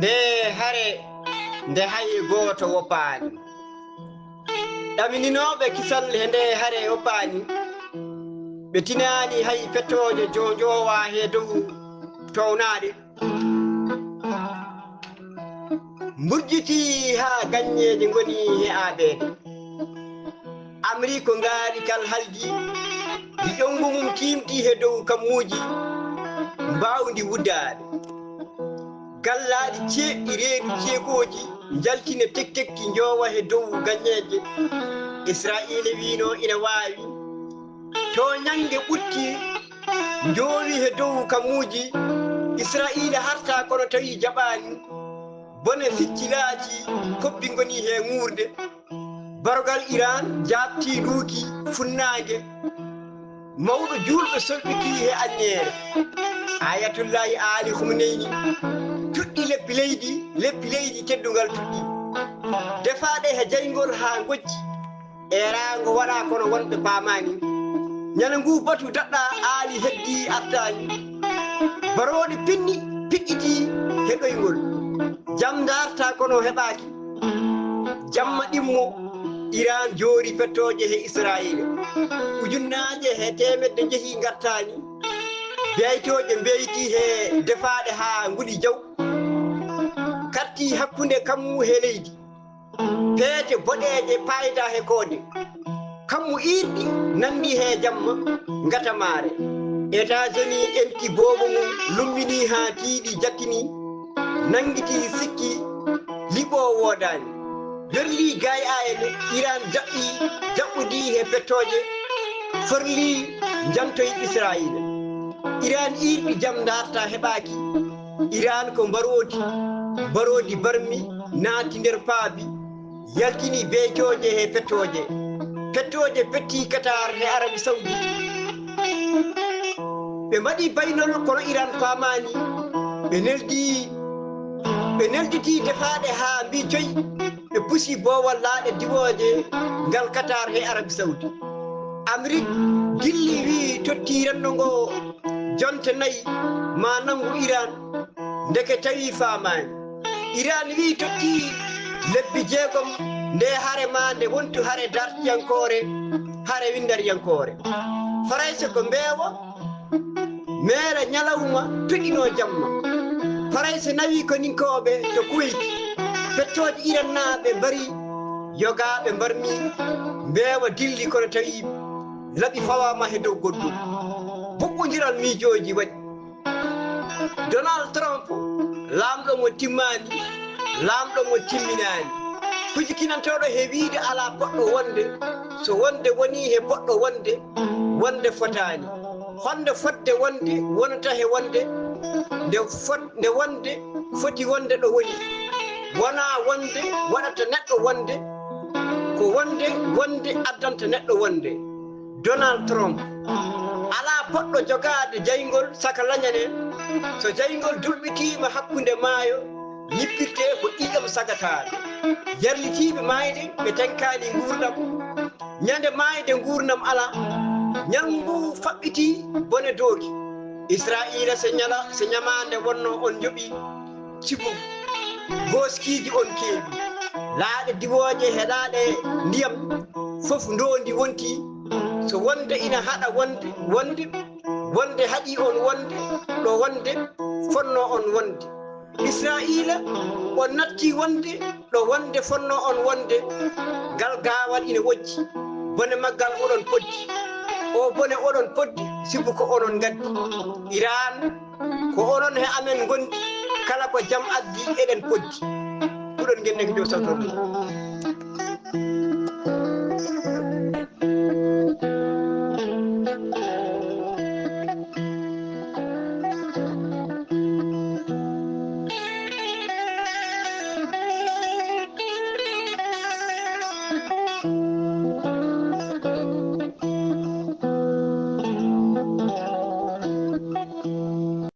nde hare nde hay goto woppani ɗamininoɓe kisal he nde hare woppani ɓe tinani hay pettoje jojowa he dow townaɗe mburjiti ha gañeje goni he aɓede Amérique ngaari kal halji di ƴongu mum timti he dow kammuji mbawdi wuddade gallaɗi ceeɗɗi reedu ceekoji jaltina tektekki jowa he dow gañeje Israila wino ina wawi to ñange ɓutti jowi he dow kammuji Israila harta kono tawi jaɓani bone ficcilaji koppi goni he ŋurde barogal Iran jabti ɗuuki funnage mawɗo julɓe solɓiti he annere Ayatullahi Ali Khamenei tuɗɗi leppi leydi teddugal tuɗɗi defaɗe he jaygol ha gojji e rango waɗa kono wonɓe pamani ñande ngu batu daɗɗa Ali heddi artani baroɗe pinni piɗɗiti he ɗoygol jam darta kono heɓaki jamma ɗimmo Iran joori pettoje he Israila ujunnaje he temedde jeehi gartani beytoje beyti he defaɗe ha nguɗi jaw karti hakkunde kammu he leydi peete boɗeje payda he kode kammu irɗi nandi he jamma ngatamare États-Unis enti bobo mum lumbini ha tiiɗi jakkini nangiti sikki liɓo wodani yorli gay ayene Iran jaɓɓudi he pettoje forli jantoye Israila Iran irɗi jam darta heɓaki Iran ko mbarodi barmi naati nder paabi yaltini beytoje he pettoje petti Qatar he Arabi Saudi ɓe mbaɗi baynol kono Iran famani ɓe nelditi defaɗe ha mbi coyi ɓe pusi bowal laaɗe diwoje ngal Qatar he Arabi Saudi Amérique dilli wi tottiranno ngo jonte nayyi ma nangu Iran ndeke tawi famani Iran wi totti lebbi jeegom nde hare ma nde wontu hare dartiyankore hare windariyankore Farayse ko mbeewa mere ñalawma toɗino jamma Farayse nawi ko ninkoɓe to Kuwait pettoje Iran naɓe mbari yogaɓe mbarmi mbeewa dilli kono tawi laaɓi fawama he dow goɗɗum boɓɓodiral miijoji waɗi Donald Trump lamɗo mo timmani lamɗo mo timminani hujikinantoɗo he wiide ala poɗɗo wonde so wonde woni he poɗɗo wonde fotani honde fodde wonde wonata he wonde nde wonde foti wonde ɗo woni wona wonde waɗata neɗɗo wonde ko wonde addanta neɗɗo wonde Donald Trump ala poɗɗo jogade jaygol saka lañane so jaygol dulɓitima hakkunde maayo ñippirte ko ɗiɗam sagataɗe yarlitiɓe mayde ɓe tenkani gurdam ñande mayde gurdam ala ñalngu faɓɓiti bone dooki Israila se ñamande wonno on joɓi cibo boskiji on keeɓi laaɗe diwoje heɗaɗe ndiyam fof ndondi wonti so wonde ina haɗa wonde haɗi on wonde ɗo wonde fonno on wonde Israila on natti wonde ɗo wonde fonno on wonde ngal gawal ina wojji bone maggal oɗon poddi o bone oɗon poddi sibu ko onon gaddi Iran ko onon he amen gondi kala ko jam addi eɗen poddi ɗuɗon genne ko Jow Sawtorde